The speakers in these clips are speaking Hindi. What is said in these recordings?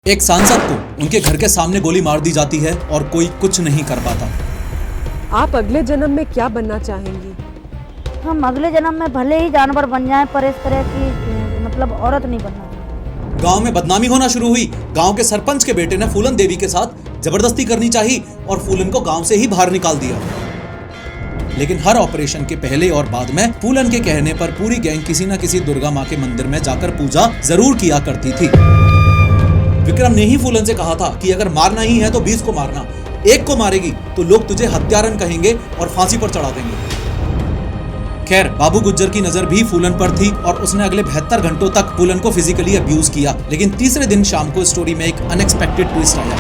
एक सांसद को उनके घर के सामने गोली मार दी जाती है और कोई कुछ नहीं कर पाता। आप अगले जन्म में क्या बनना चाहेंगी? हम अगले जन्म में भले ही जानवर बन जाएं पर इस तरह की मतलब औरत नहीं बनना। गांव में बदनामी होना शुरू हुई। गांव के सरपंच के बेटे ने फूलन देवी के साथ जबरदस्ती करनी चाहिए और फूलन को गांव से ही बाहर निकाल दिया। लेकिन हर ऑपरेशन के पहले और बाद में फूलन के कहने पर पूरी गैंग किसी न किसी दुर्गा माँ के मंदिर में जाकर पूजा जरूर किया करती थी। विक्रम ने ही फूलन से कहा था कि अगर मारना ही है तो 20 को मारना, एक को मारेगी तो लोग तुझे हत्यारन कहेंगे और फांसी पर चढ़ा देंगे। खैर, बाबू गुज्जर की नजर भी फूलन पर थी और उसने अगले 72 घंटों तक फूलन को फिजिकली अब्यूज किया। लेकिन तीसरे दिन शाम को स्टोरी में एक अनएक्सपेक्टेड ट्विस्ट आया।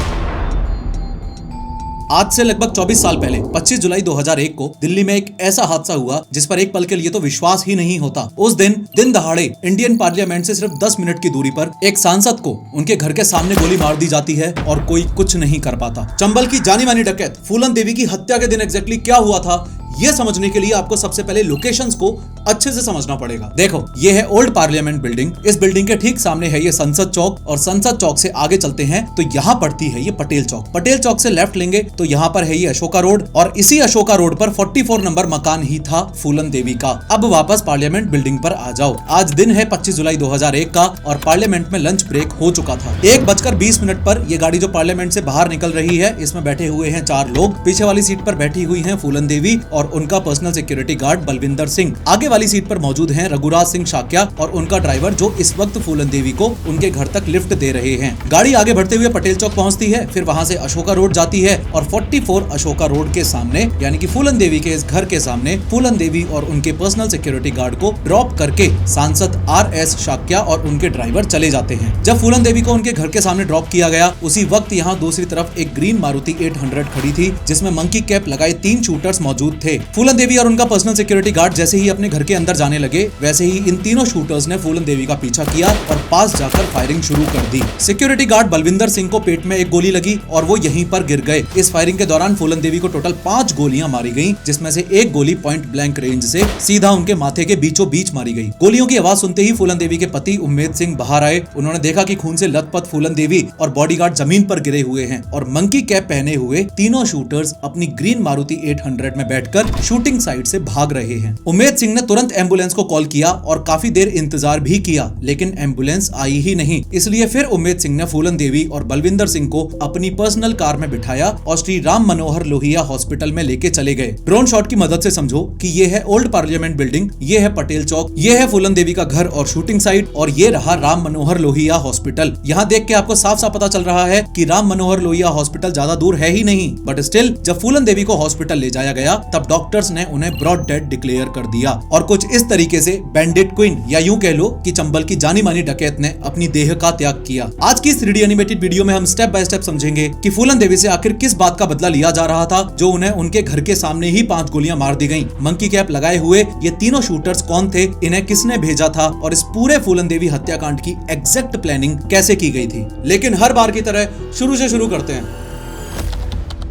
आज से लगभग 24 साल पहले 25 जुलाई 2001 को दिल्ली में एक ऐसा हादसा हुआ जिस पर एक पल के लिए तो विश्वास ही नहीं होता। उस दिन दहाड़े इंडियन पार्लियामेंट से सिर्फ 10 मिनट की दूरी पर एक सांसद को उनके घर के सामने गोली मार दी जाती है और कोई कुछ नहीं कर पाता। चंबल की जानी मानी डकैत फूलन देवी की हत्या के दिन एग्जैक्टली क्या हुआ था, ये समझने के लिए आपको सबसे पहले लोकेशंस को अच्छे से समझना पड़ेगा। देखो, ये है ओल्ड पार्लियामेंट बिल्डिंग। इस बिल्डिंग के ठीक सामने है ये संसद चौक और संसद चौक से आगे चलते हैं तो यहाँ पड़ती है ये पटेल चौक। पटेल चौक से लेफ्ट लेंगे तो यहाँ पर है ये अशोका रोड और इसी अशोका रोड पर 44 नंबर मकान ही था फूलन देवी का। अब वापस पार्लियामेंट बिल्डिंग पर आ जाओ। आज दिन है 25 जुलाई 2001 का और पार्लियामेंट में लंच ब्रेक हो चुका था। 1:20 पर ये गाड़ी जो पार्लियामेंट से बाहर निकल रही है, इसमें बैठे हुए हैं 4 लोग। पीछे वाली सीट पर बैठी हुई है फूलन देवी और उनका personal security guard Balwinder Singh. आगे वाली सीट पर मौजूद हैं रघुराज सिंह शाक्या और उनका ड्राइवर जो इस वक्त फूलन देवी को उनके घर तक लिफ्ट दे रहे हैं। गाड़ी आगे बढ़ते हुए पटेल चौक पहुंचती है, फिर वहां से अशोका रोड जाती है और 44 अशोका रोड के सामने यानी कि फूलन देवी के इस घर के सामने फूलन देवी और उनके पर्सनल सिक्योरिटी गार्ड को ड्रॉप करके सांसद RS शाक्या और उनके ड्राइवर चले जाते हैं। जब फूलन देवी को उनके घर के सामने ड्रॉप किया गया, उसी वक्त यहाँ दूसरी तरफ एक ग्रीन मारुति 800 खड़ी थी जिसमें मंकी कैप लगाए 3 शूटर्स मौजूद थे। फूलन देवी और उनका पर्सनल सिक्योरिटी गार्ड जैसे ही अपने घर के अंदर जाने लगे, वैसे ही इन तीनों शूटर्स ने फूलन देवी का पीछा किया और पास जाकर फायरिंग शुरू कर दी। सिक्योरिटी गार्ड बलविंदर सिंह को पेट में एक गोली लगी और वो यहीं पर गिर गए। इस फायरिंग के दौरान फूलन देवी को टोटल 5 गोलियां मारी गईं, जिसमें से एक गोली पॉइंट ब्लैंक रेंज से सीधा उनके माथे के बीचों बीच मारी गई। गोलियों की आवाज सुनते ही फूलन देवी के पति उम्मेद सिंह बाहर आए। उन्होंने देखा कि खून से लथपथ फूलन देवी और बॉडीगार्ड जमीन पर गिरे हुए हैं और मंकी कैप पहने हुए तीनों शूटर्स अपनी ग्रीन मारुति 800 में बैठकर शूटिंग साइट से भाग रहे हैं। उम्मेद सिंह ने तुरंत एम्बुलेंस को कॉल किया और काफी देर इंतजार भी किया, लेकिन एम्बुलेंस आई ही नहीं। इसलिए फिर उम्मेद सिंह ने फूलन देवी और बलविंदर सिंह को अपनी पर्सनल कार में बिठाया और श्री राम मनोहर लोहिया हॉस्पिटल में लेके चले गए। ड्रोन शॉट की मदद से समझो कि ये है ओल्ड पार्लियामेंट बिल्डिंग, ये है पटेल चौक, ये है फूलन देवी का घर और शूटिंग साइट और ये रहा राम मनोहर लोहिया हॉस्पिटल। यहाँ देख के आपको साफ साफ पता चल रहा है कि राम मनोहर लोहिया हॉस्पिटल ज्यादा दूर है ही नहीं। बट स्टिल जब फूलन देवी को हॉस्पिटल ले जाया गया तब डॉक्टर्स ने उन्हें ब्रॉड डेड डिक्लेयर कर दिया और कुछ इस तरीके से बैंडिट क्वीन या यूं कह लो कि चंबल की जानी मानी डकैत ने अपनी देह का त्याग किया। आज की इस 3D एनिमेटेड वीडियो में हम स्टेप बाय स्टेप समझेंगे कि फूलन देवी से आखिर किस बात का बदला लिया जा रहा था जो उन्हें उनके घर के सामने ही 5 गोलियां मार दी गईं। मंकी कैप लगाए हुए ये तीनों शूटर्स कौन थे, इन्हें किसने भेजा था और इस पूरे फूलन देवी हत्याकांड की एग्जैक्ट प्लानिंग कैसे की गई थी। लेकिन हर बार की तरह शुरू से शुरू करते हैं।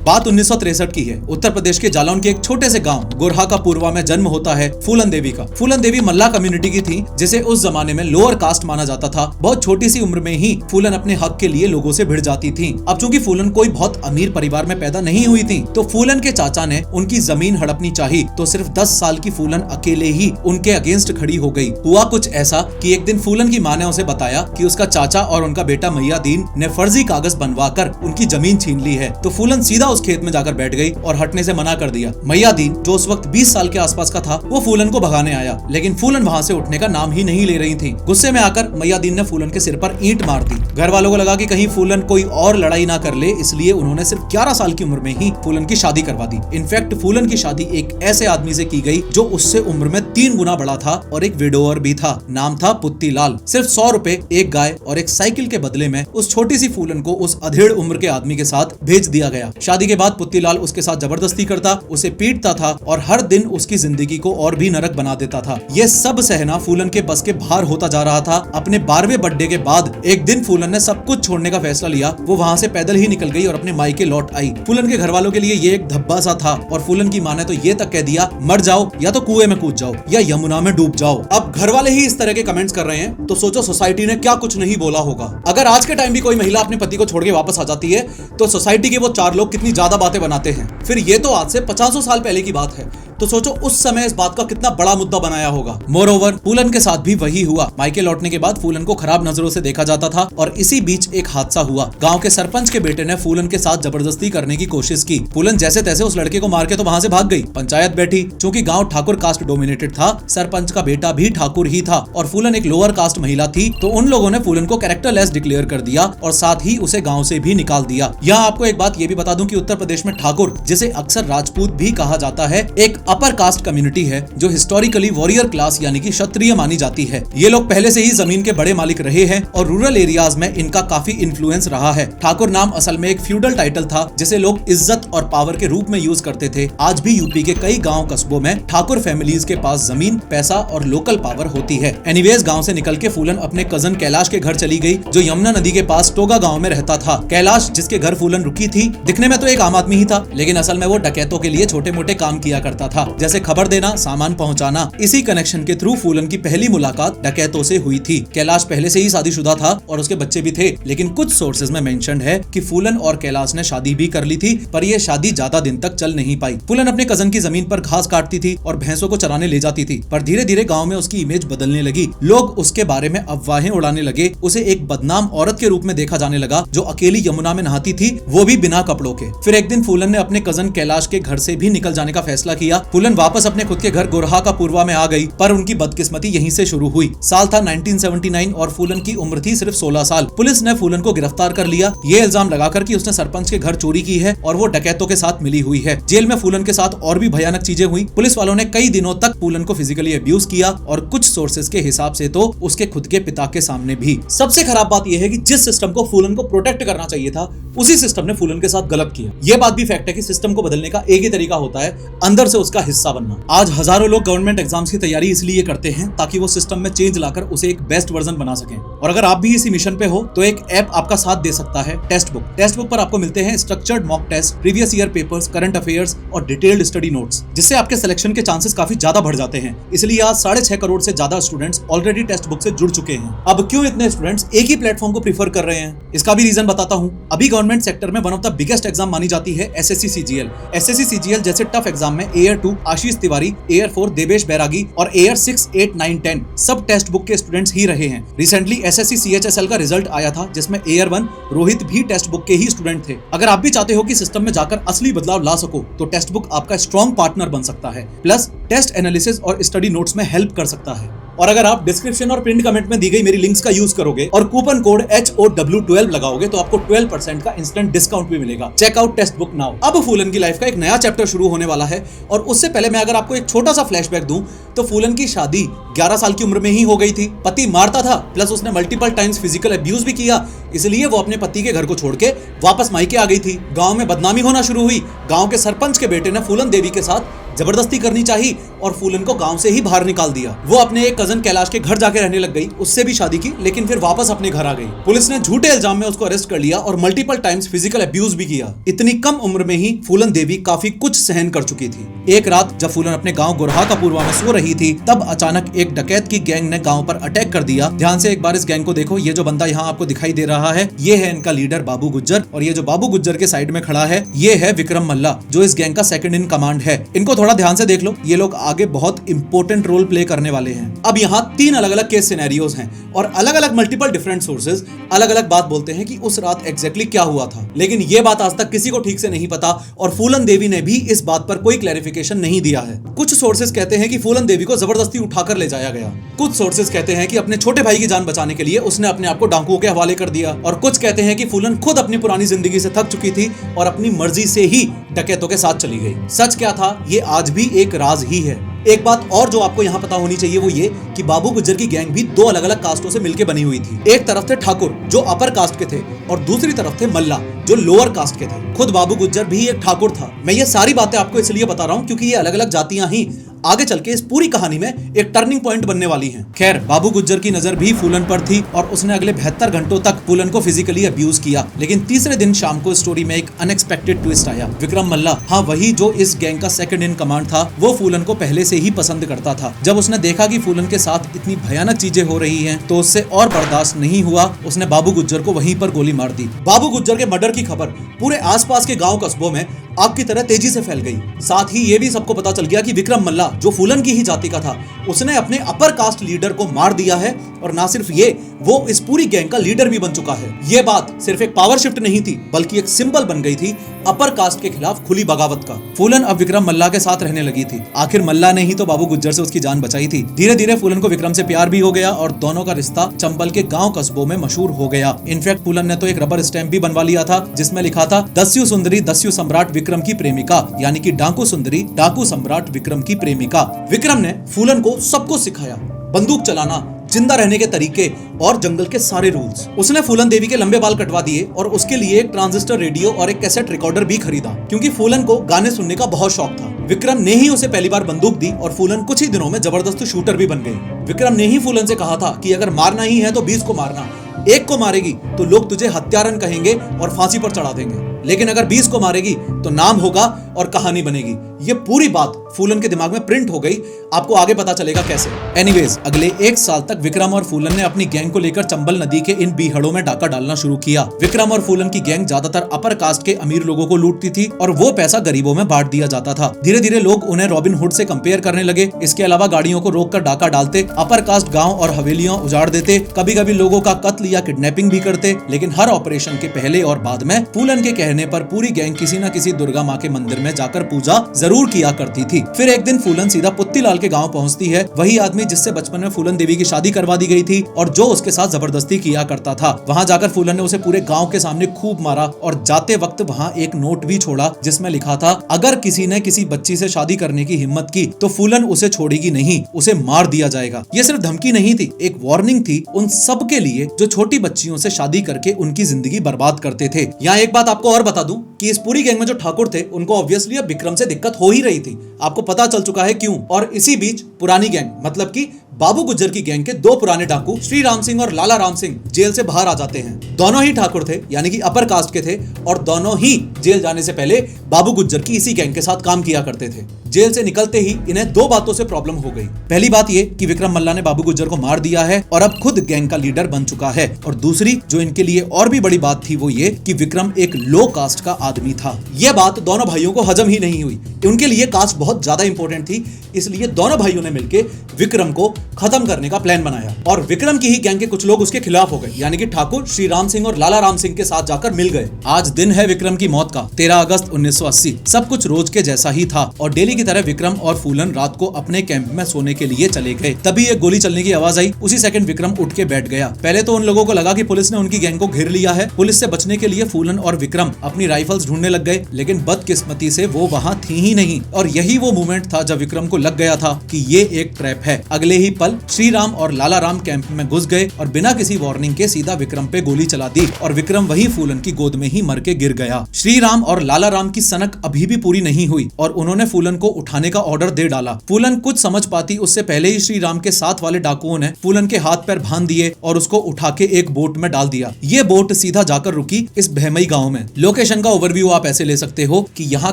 बात 1963 की है। उत्तर प्रदेश के जालौन के एक छोटे से गांव गोरहा का पूर्वा में जन्म होता है फूलन देवी का। फूलन देवी मल्ला कम्युनिटी की थी जिसे उस जमाने में लोअर कास्ट माना जाता था। बहुत छोटी सी उम्र में ही फूलन अपने हक के लिए लोगों से भिड़ जाती थी। अब चूंकि फूलन कोई बहुत अमीर परिवार में पैदा नहीं हुई थी तो फूलन के चाचा ने उनकी जमीन हड़पनी चाही तो सिर्फ 10 साल की फूलन अकेले ही उनके अगेंस्ट खड़ी हो गई। हुआ कुछ ऐसा कि एक दिन फूलन की माँ ने उसे बताया कि उसका चाचा और उनका बेटा मैयादीन ने फर्जी कागज बनवाकर उनकी जमीन छीन ली है। तो फूलन सीधा उस खेत में जाकर बैठ गई और हटने से मना कर दिया। मैयादीन जो उस वक्त 20 साल के आसपास का था वो फूलन को भगाने आया, लेकिन फूलन वहां से उठने का नाम ही नहीं ले रही थी। गुस्से में आकर मैयादीन ने फूलन के सिर पर ईंट मार दी। घर वालों को लगा कि कहीं फूलन कोई और लड़ाई ना कर ले, इसलिए उन्होंने सिर्फ 11 साल की उम्र में ही फूलन की शादी करवा दी। इनफैक्ट फूलन की शादी एक ऐसे आदमी से की गई जो उससे उम्र में 3 गुना बड़ा था और एक विडोअर भी था। नाम था पुत्तीलाल। सिर्फ 100 रुपए, एक गाय और एक साइकिल के बदले में उस छोटी सी फूलन को उस अधेड़ उम्र के आदमी के साथ भेज दिया गया। शादी शादी के बाद पुत्तीलाल उसके साथ जबरदस्ती करता, उसे पीटता था और हर दिन उसकी जिंदगी को और भी नरक बना देता था। ये सब सहना फूलन के बस के बाहर होता जा रहा था। अपने 12वें बर्थडे के बाद एक दिन फूलन ने सब कुछ छोड़ने का फैसला लिया। वो वहाँ से पैदल ही निकल गई और अपने मायके लौट आई। फूलन के घर वालों के लिए ये एक धब्बा सा था और फूलन की माँ ने तो ये तक कह दिया, मर जाओ या तो कुएं में कूद जाओ या यमुना में डूब जाओ। अब घर वाले ही इस तरह के कमेंट्स कर रहे हैं तो सोचो सोसाइटी ने क्या कुछ नहीं बोला होगा। अगर आज के टाइम भी कोई महिला अपने पति को छोड़ के वापस आ जाती है तो सोसाइटी के वो 4 लोग कितनी ज्यादा बातें बनाते हैं। फिर ये तो आज से 500 साल पहले की बात है, तो सोचो उस समय इस बात का कितना बड़ा मुद्दा बनाया होगा। मोरओवर फूलन के साथ भी वही हुआ। मायके लौटने के बाद फूलन को खराब नजरों से देखा जाता था और इसी बीच एक हादसा हुआ। गांव के सरपंच के बेटे ने फूलन के साथ जबरदस्ती करने की कोशिश की। फूलन जैसे तैसे उस लड़के को मार के तो वहां से भाग गई। पंचायत बैठी। चूंकि गांव ठाकुर कास्ट डोमिनेटेड था, सरपंच का बेटा भी ठाकुर ही था और फूलन एक लोअर कास्ट महिला थी, तो उन लोगों ने फूलन को कैरेक्टरलेस डिक्लेयर कर दिया और साथ ही उसे गाँव से भी निकाल दिया। यहाँ आपको एक बात ये भी बता दूं कि उत्तर प्रदेश में ठाकुर, जिसे अक्सर राजपूत भी कहा जाता है, एक अपर कास्ट कम्युनिटी है जो हिस्टोरिकली वॉरियर क्लास यानी कि क्षत्रिय मानी जाती है। ये लोग पहले से ही जमीन के बड़े मालिक रहे हैं और रूरल एरियाज में इनका काफी इन्फ्लुएंस रहा है। ठाकुर नाम असल में एक फ्यूडल टाइटल था जिसे लोग इज्जत और पावर के रूप में यूज करते थे। आज भी यूपी के कई गांव कस्बों में ठाकुर फैमिलीज के पास जमीन, पैसा और लोकल पावर होती है। एनीवेज गांव से निकल के फूलन अपने कजन कैलाश के घर चली गई जो यमुना नदी के पास टोगा गांव में रहता था। कैलाश, जिसके घर फूलन रुकी थी, दिखने में तो एक आम आदमी ही था, लेकिन असल में वो डकैतों के लिए छोटे मोटे काम किया करता था, जैसे खबर देना, सामान पहुंचाना। इसी कनेक्शन के थ्रू फूलन की पहली मुलाकात डकैतों से हुई थी। कैलाश पहले से ही शादीशुदा था और उसके बच्चे भी थे, लेकिन कुछ सोर्सेज में मेंशन्ड है कि फूलन और कैलाश ने शादी भी कर ली थी, पर यह शादी ज्यादा दिन तक चल नहीं पाई। फूलन अपने कजन की जमीन पर घास काटती थी और भैंसों को चराने ले जाती थी, पर धीरे धीरे गांव में उसकी इमेज बदलने लगी। लोग उसके बारे में अफवाहें उड़ाने लगे। उसे एक बदनाम औरत के रूप में देखा जाने लगा जो अकेली यमुना में नहाती थी, वो भी बिना कपड़ों के। फिर एक दिन फूलन ने अपने कजन कैलाश के घर से भी निकल जाने का फैसला किया। फूलन वापस अपने खुद के घर गोरहा का पूर्वा में आ गई, पर उनकी बदकिस्मती यहीं से शुरू हुई। साल था 1979 और फूलन की उम्र थी सिर्फ 16 साल। पुलिस ने फूलन को गिरफ्तार कर लिया, ये इल्जाम लगाकर कि उसने सरपंच के घर चोरी की है और वो डकैतों के साथ मिली हुई है। जेल में फूलन के साथ और भी भयानक चीजें हुई। पुलिस वालों ने कई दिनों तक फूलन को फिजिकली अब्यूज किया और कुछ सोर्सेज के हिसाब से तो उसके खुद के पिता के सामने भी। सबसे खराब बात यह है कि जिस सिस्टम को फूलन को प्रोटेक्ट करना चाहिए था, उसी सिस्टम ने फूलन के साथ गलत किया। यह बात भी फैक्ट है कि सिस्टम को बदलने का एक ही तरीका होता है, अंदर से उसका हिस्सा बनना। आज हजारों लोग गवर्नमेंट एग्जाम्स की तैयारी इसलिए करते हैं ताकि वो सिस्टम में चेंज लाकर उसे एक बेस्ट वर्जन बना सकें। और अगर आप भी इसी मिशन पे हो तो एक ऐप आपका साथ दे सकता है, टेस्ट बुक। टेस्ट बुक पर आपको मिलते हैं structured mock test, previous year papers, current affairs और डिटेल्ड स्टडी नोट्स, जिससे आपके सिलेक्शन के चांसेस काफी ज्यादा बढ़ जाते हैं। इसलिए आज 6.5 करोड़ से ज्यादा स्टूडेंट्स ऑलरेडी टेस्ट बुक से जुड़ चुके हैं। अब क्यों इतने स्टूडेंट्स एक ही प्लेटफॉर्म को प्रीफर कर रहे हैं, इसका भी रीजन बताता हूँ। अभी गवर्नमेंट सेक्टर में one of the biggest exam मानी जाती है एसएससी सीजीएल। एसएससी सीजीएल जैसे टफ एग्जाम में एयर 2 आशीष तिवारी, एयर 4 देवेश बैरागी और एयर 6, 8, 9, 10 सब टेस्ट बुक के स्टूडेंट्स ही रहे हैं। रिसेंटली एसएससी सीएचएसएल का रिजल्ट आया था जिसमें एयर 1 रोहित भी टेस्ट बुक के ही स्टूडेंट थे। अगर आप भी चाहते हो कि सिस्टम में जाकर असली बदलाव ला सको तो टेस्ट बुक आपका स्ट्रॉन्ग पार्टनर बन सकता है, प्लस टेस्ट एनालिसिस और स्टडी नोट्स में हेल्प कर सकता है। और अगर आप डिस्क्रिप्शन और पिन कमेंट में दी गई मेरी लिंक्स का यूज करोगे और कूपन कोड HOW12 लगाओगे तो आपको 12% का इंस्टेंट डिस्काउंट भी मिलेगा। Check out Testbook now. अब फूलन की लाइफ का एक नया चैप्टर शुरू होने वाला है और उससे पहले मैं अगर आपको एक छोटा सा फ्लैशबैक दूं तो फूलन की शादी 11 साल की उम्र में ही हो गई थी। पति मारता था, प्लस उसने मल्टीपल टाइम्स फिजिकल अब्यूज भी किया, इसलिए वो अपने पति के घर को छोड़ के वापस मायके आ गई थी। गांव में बदनामी होना शुरू हुई। गांव के सरपंच के बेटे ने फूलन देवी के साथ जबरदस्ती करनी चाहिए और फूलन को गांव से ही बाहर निकाल दिया। वो अपने एक कजन कैलाश के घर जाके रहने लग गई, उससे भी शादी की, लेकिन फिर वापस अपने घर आ गई। पुलिस ने झूठे इल्जाम में उसको अरेस्ट कर लिया और मल्टीपल टाइम्स फिजिकल अब्यूज भी किया। इतनी कम उम्र में ही फूलन देवी काफी कुछ सहन कर चुकी थी। एक रात जब फूलन अपने गांव गोरहा का पूर्वा में सो रही थी, तब अचानक एक डकैत की गैंग ने गांव पर अटैक कर दिया। ध्यान से एक बार इस गैंग को देखो। ये जो बंदा यहाँ आपको दिखाई दे रहा है, ये है इनका लीडर बाबू गुज्जर, और ये जो बाबू गुज्जर के साइड में खड़ा है, ये है विक्रम मल्ला, जो इस गैंग का सेकंड इन कमांड है। इनको थोड़ा ध्यान से देख लो, ये लोग आगे बहुत इंपॉर्टेंट रोल प्ले करने वाले हैं। अब यहाँ 3 अलग अलग केस सिनेरियोज हैं और अलग अलग मल्टीपल डिफरेंट सोर्सेज अलग अलग बात बोलते हैं कि उस रात एग्जैक्टली क्या हुआ था, लेकिन ये बात आज तक किसी को ठीक से नहीं पता और फूलन देवी ने भी इस बात पर कोई क्लैरिफिकेशन नहीं दिया है। कुछ सोर्सेज कहते हैं कि फूलन देवी को जबरदस्ती उठाकर ले जाया गया, कुछ सोर्सेज कहते हैं कि अपने छोटे भाई की जान बचाने के लिए उसने अपने आप को डाकुओं के हवाले कर दिया, और कुछ कहते हैं कि फूलन खुद अपनी पुरानी जिंदगी से थक चुकी थी और अपनी मर्जी से ही डकैतों के साथ चली गई। सच क्या था, ये आज भी एक राज ही है। एक बात और जो आपको यहाँ पता होनी चाहिए वो ये कि बाबू गुज्जर की गैंग भी दो अलग अलग कास्टों से मिलकर बनी हुई थी। एक तरफ थे ठाकुर जो अपर कास्ट के थे और दूसरी तरफ थे मल्ला जो लोअर कास्ट के थे। खुद बाबू गुज्जर भी एक ठाकुर था। मैं ये सारी बातें आपको इसलिए बता रहा हूँ क्योंकि ये अलग अलग जातियां ही आगे चल के इस पूरी कहानी में एक टर्निंग पॉइंट बनने वाली हैं। खैर, बाबू गुज्जर की नजर भी फूलन पर थी और उसने अगले 72 घंटों तक फूलन को फिजिकली अब्यूज किया। लेकिन तीसरे दिन शाम को स्टोरी में एक अनएक्सपेक्टेड ट्विस्ट आया। विक्रम मल्ला, हाँ वही जो इस गैंग का सेकंड इन कमांड था, वो फूलन को पहले से ही पसंद करता था। जब उसने देखा कि फूलन के साथ इतनी भयानक चीजें हो रही हैं, तो उससे और बर्दाश्त नहीं हुआ। उसने बाबू गुज्जर को वहीं पर गोली मार दी। बाबू गुज्जर के मर्डर की खबर पूरे आसपास के गांव कस्बों में आग की तरह तेजी से फैल गई। साथ ही ये भी सबको पता चल गया कि विक्रम मल्ला जो फूलन की ही जाति का था, उसने अपने अपर कास्ट लीडर को मार दिया है और ना सिर्फ ये, वो इस पूरी गैंग का लीडर भी बन चुका है। ये बात सिर्फ एक पावर शिफ्ट नहीं थी बल्कि एक सिंबल बन गई थी अपर कास्ट के खिलाफ खुली बगावत का। फूलन अब विक्रम मल्ला के साथ रहने लगी थी। आखिर मल्ला ने ही तो बाबू गुज्जर से उसकी जान बचाई थी। धीरे धीरे फूलन को विक्रम से प्यार भी हो गया और दोनों का रिश्ता चंबल के गांव कस्बों में मशहूर हो गया। इनफैक्ट फूलन ने तो एक रबर स्टैंप भी बनवा लिया था जिसमें लिखा था, दस्यु सुंदरी दस्यु सम्राट विक्रम की प्रेमिका, यानी कि डाकू सुंदरी डाकू सम्राट विक्रम की प्रेमिका। विक्रम ने फूलन को सब कुछ सिखाया, बंदूक चलाना, जिंदा रहने के तरीके और जंगल के सारे रूल्स। उसने फूलन देवी के लंबे बाल कटवा दिए और उसके लिए एक ट्रांजिस्टर रेडियो और एक कैसेट रिकॉर्डर भी खरीदा क्योंकि फूलन को गाने सुनने का बहुत शौक था। विक्रम ने ही उसे पहली बार बंदूक दी और फूलन कुछ ही दिनों में जबरदस्त शूटर भी बन गई। विक्रम ने ही फूलन से कहा था कि अगर मारना ही है तो 20 को मारना, एक को मारेगी तो लोग तुझे हत्यारन कहेंगे और फांसी पर चढ़ा देंगे, लेकिन अगर 20 को मारेगी तो नाम होगा और कहानी बनेगी। ये पूरी बात फूलन के दिमाग में प्रिंट हो गई। आपको आगे पता चलेगा कैसे। एनीवेज, अगले 1 साल तक विक्रम और फूलन ने अपनी गैंग को लेकर चंबल नदी के इन बीहड़ों में डाका डालना शुरू किया। विक्रम और फूलन की गैंग ज्यादातर अपर कास्ट के अमीर लोगों को लूटती थी और वो पैसा गरीबों में बांट दिया जाता था। धीरे धीरे लोग उन्हें रॉबिन हुड से कंपेयर करने लगे। इसके अलावा गाड़ियों को रोककर डाका डालते, अपर कास्ट गाँव और हवेलियां उजाड़ देते, कभी कभी लोगों का कत्ल या किडनैपिंग भी करते। लेकिन हर ऑपरेशन के पहले और बाद में फूलन के कहने पर पूरी गैंग किसी न किसी दुर्गा माँ के मंदिर में जाकर पूजा जरूर किया करती थी। फिर एक दिन फूलन सीधा पुत्तीलाल के गांव पहुंचती है, वही आदमी जिससे बचपन में फूलन देवी की शादी करवा दी गई थी और जो उसके साथ जबरदस्ती किया करता था। वहां जाकर फूलन ने उसे पूरे गांव के सामने खूब मारा और जाते वक्त वहां एक नोट भी छोड़ा जिसमें लिखा था, अगर किसी ने किसी बच्ची से शादी करने की हिम्मत की तो फूलन उसे छोड़ेगी नहीं, उसे मार दिया जाएगा। ये सिर्फ धमकी नहीं थी, एक वार्निंग थी उन सब के लिए जो छोटी बच्चियों से शादी करके उनकी जिंदगी बर्बाद करते थे। यहाँ एक बात आपको और बता दूं कि इस पूरी गैंग में जो ठाकुर थे उनको ऑब्वियसली अब विक्रम से दिक्कत हो ही रही थी। आपको पता चल चुका है क्यों। और इसी बीच पुरानी गैंग मतलब कि बाबू गुज्जर की गैंग के 2 पुराने डाकू श्री राम सिंह और लाला राम सिंह जेल से बाहर आ जाते हैं। दोनों ही ठाकुर थे, यानी कि अपर कास्ट के थे और दोनों ही जेल जाने से पहले बाबू गुज्जर की इसी गैंग के साथ काम किया करते थे। जेल से निकलते ही इन्हें 2 बातों से प्रॉब्लम हो गई। पहली बात ये कि विक्रम मल्ला ने बाबू गुज्जर को मार दिया है और अब खुद गैंग का लीडर बन चुका है, और दूसरी जो इनके लिए और भी बड़ी बात थी वो ये कि विक्रम एक लो कास्ट का आदमी था। यह बात दोनों भाइयों को हजम ही नहीं हुई। उनके लिए कास्ट बहुत ज्यादा इंपॉर्टेंट थी, इसलिए दोनों भाइयों ने मिलकर विक्रम को खत्म करने का प्लान बनाया और विक्रम की ही गैंग के कुछ लोग उसके खिलाफ हो गए, यानी कि ठाकुर श्री राम सिंह और लाला राम सिंह के साथ जाकर मिल गए। आज दिन है विक्रम की मौत का, 13 अगस्त 1980। सब कुछ रोज के जैसा ही था और डेली की तरह विक्रम और फूलन रात को अपने कैंप में सोने के लिए चले गए। तभी एक गोली चलने की आवाज आई। उसी सेकंड विक्रम उठ के बैठ गया। पहले तो उन लोगों को लगा कि पुलिस ने उनकी गैंग को घेर लिया है। पुलिस से बचने के लिए फूलन और विक्रम अपनी राइफल्स ढूंढने लग गए, लेकिन बदकिस्मती से वो वहां थी ही नहीं। और यही वो मोमेंट था जब विक्रम को लग गया था कि ये एक ट्रैप है। अगले ही पल श्री राम और लाला राम कैंप में घुस गए और बिना किसी वार्निंग के सीधा विक्रम पे गोली चला दी और विक्रम वही फूलन की गोद में ही मर के गिर गया। श्री राम और लाला राम की सनक अभी भी पूरी नहीं हुई और उन्होंने फूलन को उठाने का ऑर्डर दे डाला। फूलन कुछ समझ पाती उससे पहले ही श्री राम के साथ वाले डाकुओं ने फूलन के हाथ पैर बांध दिए और उसको उठा के एक बोट में डाल दिया। ये बोट सीधा जाकर रुकी इस बहमई गाँव में। लोकेशन का ओवरव्यू आप ऐसे ले सकते हो कि यहाँ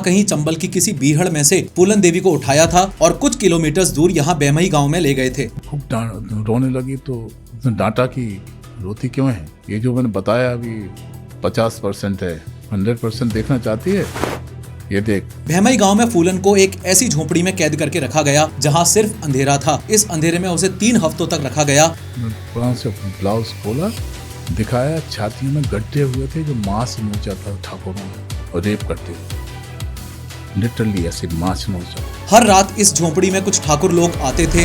कहीं चंबल की किसी बीहड़ में से फूलन देवी को उठाया था और कुछ किलोमीटर दूर यहाँ बहमई गाँव में ले गए थे। खूब रोने लगी तो उसने डांटा कि रोती क्यों है, ये जो मैंने बताया अभी 50% है, 100% देखना चाहती है, ये देख। बहमई गांव में फूलन को एक ऐसी झोपड़ी में कैद करके रखा गया जहां सिर्फ अंधेरा था। इस अंधेरे में उसे 3 हफ्तों तक रखा गया। से ब्लाउज खोला, दिखाया, छाती में गड्ढे हुए थे जो मांस नोचा था ठाकुरों ने और रेप करते हुए, लिटरली ऐसे मांस नोचा। हर रात इस झोपड़ी में कुछ ठाकुर लोग आते थे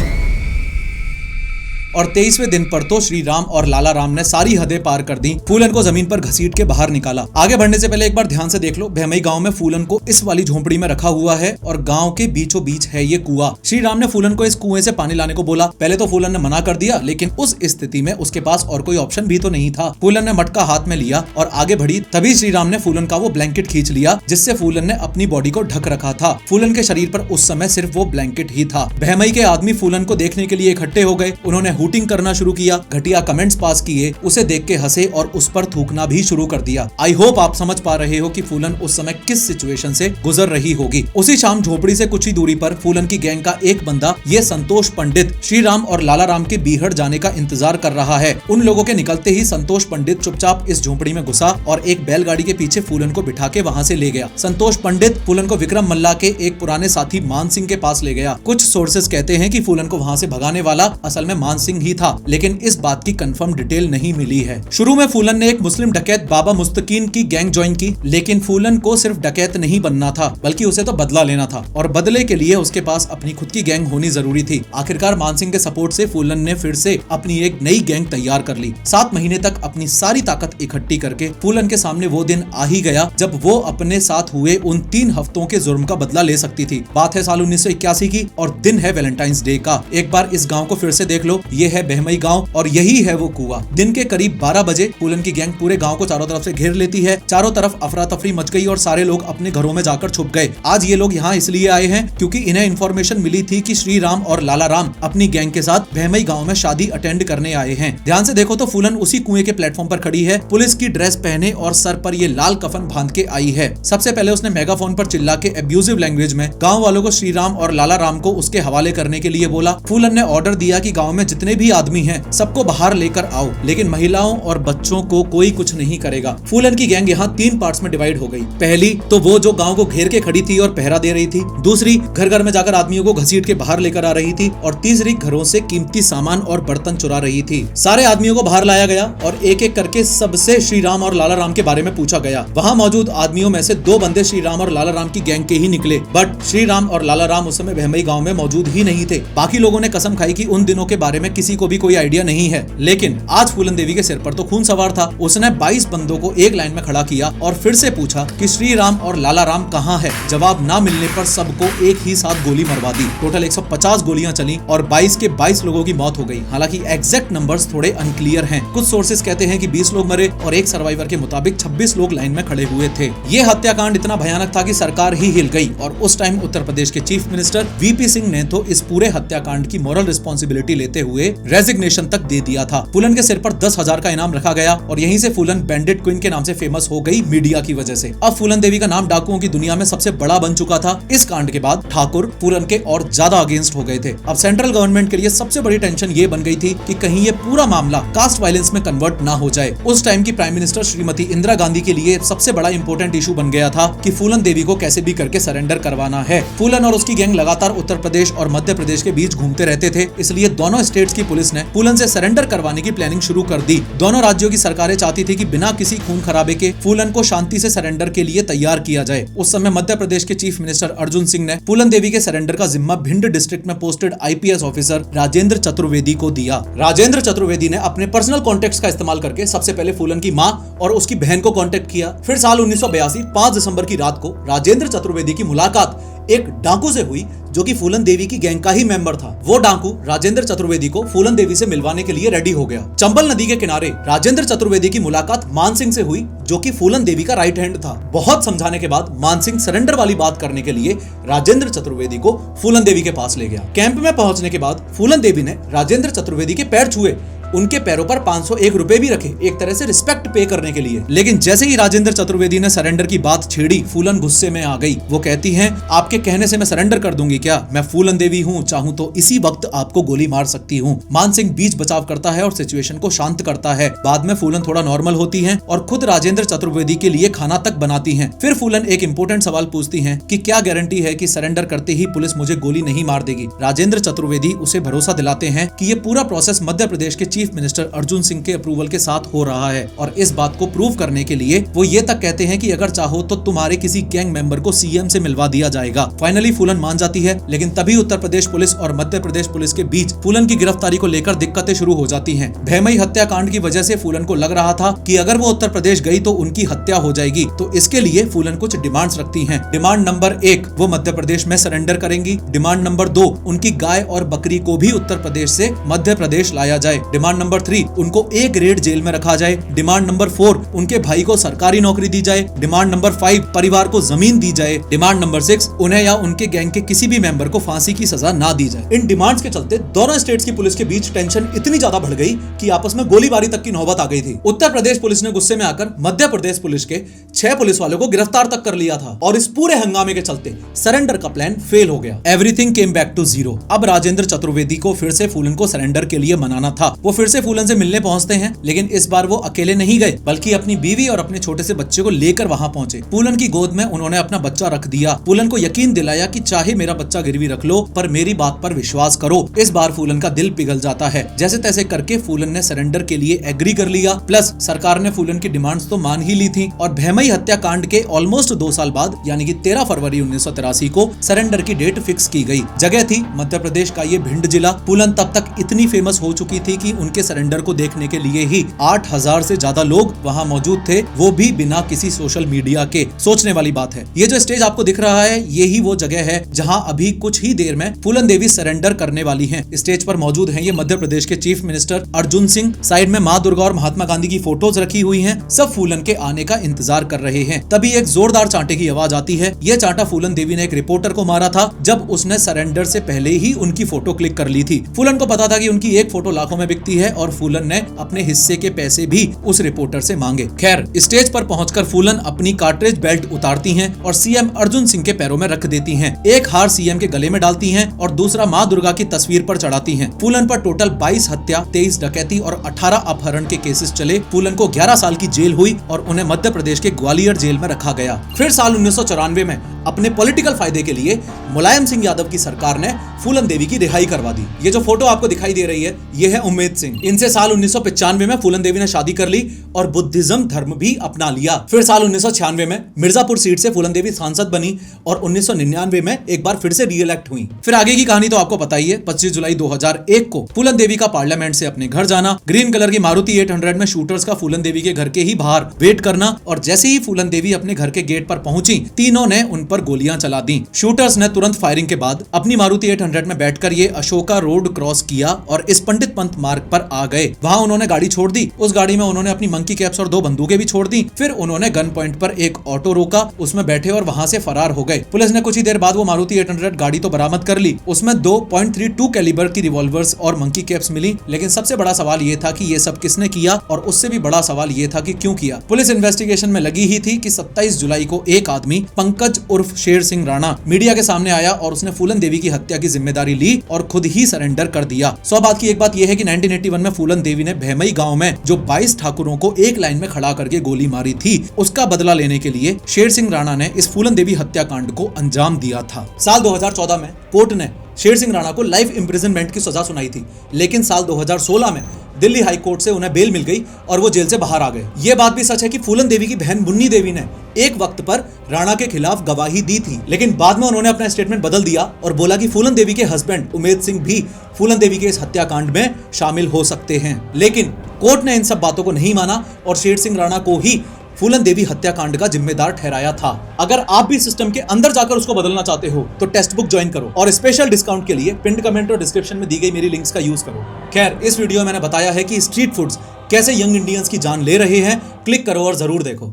और 23वें दिन पर तो श्री राम और लाला राम ने सारी हदें पार कर दी, फूलन को जमीन पर घसीट के बाहर निकाला। आगे बढ़ने से पहले एक बार ध्यान से देख लो, भैमई गांव में फूलन को इस वाली झोंपड़ी में रखा हुआ है और गांव के बीचों बीच है ये कुआं। श्री राम ने फूलन को इस कुएं से पानी लाने को बोला। पहले तो फूलन ने मना कर दिया, लेकिन उस स्थिति में उसके पास और कोई ऑप्शन भी तो नहीं था। फूलन ने मटका हाथ में लिया और आगे बढ़ी। तभी श्री राम ने फूलन का वो ब्लैंकेट खींच लिया जिससे फूलन ने अपनी बॉडी को ढक रखा था। फूलन के शरीर पर उस समय सिर्फ वो ब्लैंकेट ही था। भैमई के आदमी फूलन को देखने के लिए इकट्ठे हो गए। उन्होंने हूटिंग करना शुरू किया, घटिया कमेंट्स पास किए, उसे देख के हंसे और उस पर थूकना भी शुरू कर दिया। आई होप आप समझ पा रहे हो कि फूलन उस समय किस सिचुएशन से गुजर रही होगी। उसी शाम झोपड़ी से कुछ ही दूरी पर फूलन की गैंग का एक बंदा, ये संतोष पंडित, श्री राम और लाला राम के बीहड़ जाने का इंतजार कर रहा है। उन लोगों के निकलते ही संतोष पंडित चुपचाप इस झोपड़ी में घुसा और एक बैलगाड़ी के पीछे फूलन को बिठा के वहां से ले गया। संतोष पंडित फूलन को विक्रम मल्ला के एक पुराने साथी मान सिंह के पास ले गया। कुछ सोर्सेज कहते हैं कि फूलन को वहां से भगाने वाला असल में मान सिंह ही था, लेकिन इस बात की कंफर्म डिटेल नहीं मिली है। शुरू में फूलन ने एक मुस्लिम डकैत बाबा मुस्तकीन की गैंग ज्वाइन की, लेकिन फूलन को सिर्फ डकैत नहीं बनना था, बल्कि उसे तो बदला लेना था और बदले के लिए उसके पास अपनी खुद की गैंग होनी जरूरी थी। आखिरकार मान सिंह के सपोर्ट से फूलन ने फिर से अपनी एक नई गैंग तैयार कर ली। 7 महीने तक अपनी सारी ताकत इकट्ठी करके फूलन के सामने वो दिन आ ही गया जब वो अपने साथ हुए उन 3 हफ्तों के जुर्म का बदला ले सकती थी। बात है साल 1981 की और दिन है वैलेंटाइंस डे का। एक बार इस गांव को फिर से देख लो, ये है भैमई गांव और यही है वो कुआं। दिन के करीब 12 बजे फूलन की गैंग पूरे गांव को चारों तरफ से घेर लेती है। चारों तरफ अफरा तफरी मच गई और सारे लोग अपने घरों में जाकर छुप गए। आज ये लोग यहाँ इसलिए आए हैं क्योंकि इन्हें इन्फॉर्मेशन मिली थी कि श्री राम और लाला राम अपनी गैंग के साथ भैमई गांव में शादी अटेंड करने आए हैं। ध्यान से देखो तो फूलन उसी कुएं के प्लेटफॉर्म पर खड़ी है, पुलिस की ड्रेस पहने और सर पर ये लाल कफन बांध के आई है। सबसे पहले उसने मेगाफोन पर चिल्ला के एब्यूजिव लैंग्वेज में गांव वालों को श्री राम और लाला राम को उसके हवाले करने के लिए बोला। फूलन ने ऑर्डर दिया कि गांव में जितने भी आदमी हैं सबको बाहर लेकर आओ, लेकिन महिलाओं और बच्चों को कोई कुछ नहीं करेगा। फूलन की गैंग यहाँ 3 पार्ट्स में डिवाइड हो गई। पहली तो वो जो गांव को घेर के खड़ी थी और पहरा दे रही थी, दूसरी घर घर में जाकर आदमियों को घसीट के बाहर लेकर आ रही थी और तीसरी घरों से कीमती सामान और बर्तन चुरा रही थी। सारे आदमियों को बाहर लाया गया और एक एक करके सबसे श्री राम और लाला राम के बारे में पूछा गया। वहाँ मौजूद आदमियों में से 2 बंदे श्री राम और लाला राम की गैंग के ही निकले, बट श्री राम और लाला राम उस समय भैमई गांव में मौजूद ही नहीं थे। बाकी लोगों ने कसम खाई कि उन दिनों के बारे में किसी को भी कोई आइडिया नहीं है। लेकिन आज फूलन देवी के सिर पर तो खून सवार था। उसने 22 बंदों को एक लाइन में खड़ा किया और फिर से पूछा कि श्री राम और लाला राम कहाँ है। जवाब ना मिलने पर सबको एक ही साथ गोली मरवा दी। टोटल 150 गोलियां चली और 22 के 22 लोगों की मौत हो गई। हालांकि एग्जैक्ट नंबर्स थोड़े अनक्लियर हैं। कुछ सोर्सेज कहते हैं कि 20 लोग मरे और एक सर्वाइवर के मुताबिक 26 लोग लाइन में खड़े हुए थे। ये हत्याकांड इतना भयानक था कि सरकार ही हिल गई और उस टाइम उत्तर प्रदेश के चीफ मिनिस्टर वीपी सिंह ने तो इस पूरे हत्याकांड की मॉरल रिस्पॉन्सिबिलिटी लेते हुए रेजिग्नेशन तक दे दिया था। फूलन के सिर पर 10,000 का इनाम रखा गया और यहीं से फूलन बैंडिट क्वीन के नाम से फेमस हो गई मीडिया की वजह से। अब फूलन देवी का नाम डाकुओं की दुनिया में सबसे बड़ा बन चुका था। इस कांड के बाद ठाकुर फूलन के और ज्यादा अगेंस्ट हो गए थे। अब सेंट्रल गवर्नमेंट के लिए सबसे बड़ी टेंशन ये बन गई थी कि कहीं ये पूरा मामला कास्ट वायलेंस में कन्वर्ट ना हो जाए। उस टाइम की प्राइम मिनिस्टर श्रीमती इंदिरा गांधी के लिए सबसे बड़ा इंपॉर्टेंट इशू बन गया था कि फूलन देवी को कैसे भी करके सरेंडर करवाना है। फूलन और उसकी गैंग लगातार उत्तर प्रदेश और मध्य प्रदेश के बीच घूमते रहते थे, इसलिए दोनों स्टेट्स की पुलिस ने फूलन से सरेंडर करवाने की प्लानिंग शुरू कर दी। दोनों राज्यों की सरकारें चाहती थी कि बिना किसी खून खराबे के फूलन को शांति से सरेंडर के लिए तैयार किया जाए। उस समय मध्य प्रदेश के चीफ मिनिस्टर अर्जुन सिंह ने फूलन देवी के सरेंडर का जिम्मा भिंड डिस्ट्रिक्ट में posted IPS officer Rajendra Chaturvedi को दिया। राजेंद्र चतुर्वेदी ने अपने पर्सनल कॉन्टेक्ट्स का इस्तेमाल करके सबसे पहले फूलन की मां और उसकी बहन को कांटेक्ट किया। फिर साल 1982 5 दिसंबर की रात को राजेंद्र चतुर्वेदी की मुलाकात एक डाकू से हुई जो कि फूलन देवी की गैंग का ही मेंबर था। वो डाकू राजेंद्र चतुर्वेदी को फूलन देवी से मिलवाने के लिए रेडी हो गया। चंबल नदी के किनारे राजेंद्र चतुर्वेदी की मुलाकात मान सिंह से हुई जो कि फूलन देवी का राइट हैंड था। बहुत समझाने के बाद मान सिंह सरेंडर वाली बात करने के लिए राजेंद्र चतुर्वेदी को फूलन देवी के पास ले गया। कैंप में पहुंचने के बाद फूलन देवी ने राजेंद्र चतुर्वेदी के पैर छुए, उनके पैरों पर 501 रुपए भी रखे, एक तरह से रिस्पेक्ट पे करने के लिए। लेकिन जैसे ही राजेंद्र चतुर्वेदी ने सरेंडर की बात छेड़ी, फूलन गुस्से में आ गई। वो कहती हैं, आपके कहने से मैं सरेंडर कर दूंगी क्या? मैं फूलन देवी हूँ, चाहूँ तो इसी वक्त आपको गोली मार सकती हूँ। मान सिंह बीच बचाव करता है और सिचुएशन को शांत करता है। बाद में फूलन थोड़ा नॉर्मल होती है और खुद राजेंद्र चतुर्वेदी के लिए खाना तक बनाती है। फिर फूलन एक इंपॉर्टेंट सवाल पूछती है कि क्या गारंटी है कि सरेंडर करते ही पुलिस मुझे गोली नहीं मार देगी। राजेंद्र चतुर्वेदी उसे भरोसा दिलाते हैं कि ये पूरा प्रोसेस मध्य प्रदेश के चीफ मिनिस्टर अर्जुन सिंह के अप्रूवल के साथ हो रहा है। और इस बात को प्रूव करने के लिए वो ये तक कहते हैं कि अगर चाहो तो तुम्हारे किसी गैंग मेंबर को सीएम से मिलवा दिया जाएगा। फाइनली फूलन मान जाती है, लेकिन तभी उत्तर प्रदेश पुलिस और मध्य प्रदेश पुलिस के बीच फूलन की गिरफ्तारी को लेकर दिक्कतें शुरू हो जाती हैं। भैमई हत्याकांड की वजह से फूलन को लग रहा था कि अगर वो उत्तर प्रदेश गई तो उनकी हत्या हो जाएगी, तो इसके लिए फूलन कुछ डिमांड्स रखती हैं। डिमांड नंबर 1, वो मध्य प्रदेश में सरेंडर करेंगी। डिमांड नंबर 2, उनकी गाय और बकरी को भी उत्तर प्रदेश से मध्य प्रदेश लाया जाए। डिमांड नंबर 3, उनको A ग्रेड जेल में रखा जाए। डिमांड नंबर 4, उनके भाई को सरकारी नौकरी दी जाए। डिमांड नंबर 5, परिवार को जमीन दी जाए। डिमांड नंबर 6, उन्हें या उनके गैंग के किसी भी मेंबर को फांसी की सजा ना दी जाए। इन डिमांड्स के चलते दोनों स्टेट्स की पुलिस के बीच टेंशन इतनी ज्यादा बढ़ गई कि आपस में गोलीबारी तक की नौबत आ गई थी। उत्तर प्रदेश पुलिस ने गुस्से में आकर मध्य प्रदेश पुलिस के 6 पुलिस वालों को गिरफ्तार तक कर लिया था और इस पूरे हंगामे के चलते सरेंडर का प्लान फेल हो गया। Everything came back to zero. अब राजेंद्र चतुर्वेदी को फिर से फूलन को सरेंडर के लिए मनाना था। वो फिर से फूलन से मिलने पहुंचते हैं, लेकिन इस बार वो अकेले नहीं गए, बल्कि अपनी बीवी और अपने छोटे से बच्चे को लेकर वहां पहुंचे। फूलन की गोद में उन्होंने अपना बच्चा रख दिया। फूलन को यकीन दिलाया कि चाहे मेरा बच्चा गिरवी रख लो, पर मेरी बात पर विश्वास करो। इस बार फूलन का दिल पिघल जाता है। जैसे तैसे करके फूलन ने सरेंडर के लिए एग्री कर लिया। प्लस सरकार ने फूलन की डिमांड्स तो मान ही ली थी और भैमई हत्याकांड के ऑलमोस्ट 2 साल बाद यानी कि 13 फरवरी 1983 को सरेंडर की डेट फिक्स की गई। जगह थी मध्य प्रदेश का ये भिंड जिला। फूलन तब तक इतनी फेमस हो चुकी थी कि उनके सरेंडर को देखने के लिए ही 8000 से ज्यादा लोग वहां मौजूद थे, वो भी बिना किसी सोशल मीडिया के। सोचने वाली बात है। ये जो स्टेज आपको दिख रहा है, ये ही वो जगह है जहां अभी कुछ ही देर में फूलन देवी सरेंडर करने वाली हैं। स्टेज पर मौजूद हैं ये मध्य प्रदेश के chief minister Arjun Singh. Side में माँ दुर्गा और महात्मा गांधी की फोटोज रखी हुई हैं। सब फूलन के आने का इंतजार कर रहे हैं। तभी एक जोरदार चांटे की आवाज आती है। ये चांटा फूलन देवी ने एक रिपोर्टर को मारा था जब उसने सरेंडर से पहले ही उनकी फोटो क्लिक कर ली थी। फूलन को पता था कि उनकी एक फोटो लाखों में बिकती है और फूलन ने अपने हिस्से के पैसे भी उस रिपोर्टर से मांगे। खैर, स्टेज पर पहुंचकर फूलन अपनी कार्ट्रिज बेल्ट उतारती हैं और सीएम अर्जुन सिंह के पैरों में रख देती हैं। एक हार सीएम के गले में डालती हैं और दूसरा माँ दुर्गा की तस्वीर पर चढ़ाती हैं। फूलन पर टोटल 22 हत्या, 23 डकैती और 18 अपहरण के केसेस चले। फूलन को 11 साल की जेल हुई और उन्हें मध्य प्रदेश के ग्वालियर जेल में रखा गया। फिर साल 1994 में अपने पॉलिटिकल फायदे के लिए मुलायम सिंह यादव की सरकार ने फूलन देवी की रिहाई करवा दी। ये जो फोटो आपको दिखाई दे रही है, ये है उम्मेद सिंह। इनसे साल 1995 में फूलन देवी ने शादी कर ली और बुद्धिज्म धर्म भी अपना लिया। फिर साल 1996 में मिर्जापुर सीट से फूलन देवी सांसद बनी और 1999 में एक बार फिर से रीइलेक्ट हुई। फिर आगे की कहानी तो आपको पता ही है। 25 जुलाई 2001 को फूलन देवी का पार्लियामेंट से अपने घर जाना, ग्रीन कलर की मारुति 800 में शूटर्स का फूलन देवी के घर के ही बाहर वेट करना और जैसे ही फूलन देवी अपने घर के गेट पर पहुंची, तीनों ने उन पर गोलियां चला दी। शूटर्स ने तुरंत फायरिंग के बाद अपनी मारुति 800 में बैठकर ये अशोका रोड क्रॉस किया और इस पंडित पंत मार्ग पर आ गए। वहां उन्होंने गाड़ी छोड़ दी। उस गाड़ी में उन्होंने अपनी मंकी कैप्स और 2 बंदूकें भी छोड़ दी। फिर उन्होंने गन पॉइंट पर एक ऑटो रोका, उसमें बैठे और वहां से फरार हो गए। पुलिस ने कुछ ही देर बाद वो मारुति 800 गाड़ी तो बरामद कर ली। उसमें 2.32 कैलिबर की रिवॉल्वर्स और मंकी कैप्स मिली। लेकिन सबसे बड़ा सवाल ये था कि ये सब किसने किया और उससे भी बड़ा सवाल ये था कि क्यों किया। पुलिस इन्वेस्टिगेशन में लगी ही थी कि 27 जुलाई को एक आदमी पंकज उर्फ शेर सिंह राणा मीडिया के सामने आया और उसने फूलन देवी की हत्या की जिम्मेदारी ली और खुद ही सरेंडर कर दिया। 100 बात की एक बात यह है कि 1981 में फूलन देवी ने भैमई गांव में जो 22 ठाकुरों को एक लाइन में खड़ा करके गोली मारी थी, उसका बदला लेने के लिए शेर सिंह राणा ने इस फूलन देवी हत्याकांड को अंजाम दिया था। साल 2014 में कोर्ट ने शेर सिंह राणा को लाइफ इम्प्रिजनमेंट की सजा सुनाई थी, लेकिन साल 2016 में दिल्ली हाई कोर्ट से उन्हें बेल मिल गई और वो जेल से बाहर आ गए। ये बात भी सच है कि फूलन देवी की बहन मुन्नी देवी ने एक वक्त पर राणा के खिलाफ गवाही दी थी, लेकिन बाद में उन्होंने अपना स्टेटमेंट बदल दिया और बोला कि फूलन देवी के हस्बैंड उमेद सिंह भी फूलन देवी के इस हत्याकांड में शामिल हो सकते हैं। लेकिन कोर्ट ने इन सब बातों को नहीं माना और शेर सिंह राणा को ही फूलन देवी हत्याकांड का जिम्मेदार ठहराया था। अगर आप भी सिस्टम के अंदर जाकर उसको बदलना चाहते हो तो टेक्स्ट बुक ज्वाइन करो और स्पेशल डिस्काउंट के लिए पिंड कमेंट और डिस्क्रिप्शन में दी गई मेरी लिंक्स का यूज करो। खैर, इस वीडियो में मैंने बताया है कि स्ट्रीट फूड्स कैसे यंग इंडियंस की जान ले रहे हैं। क्लिक करो और जरूर देखो।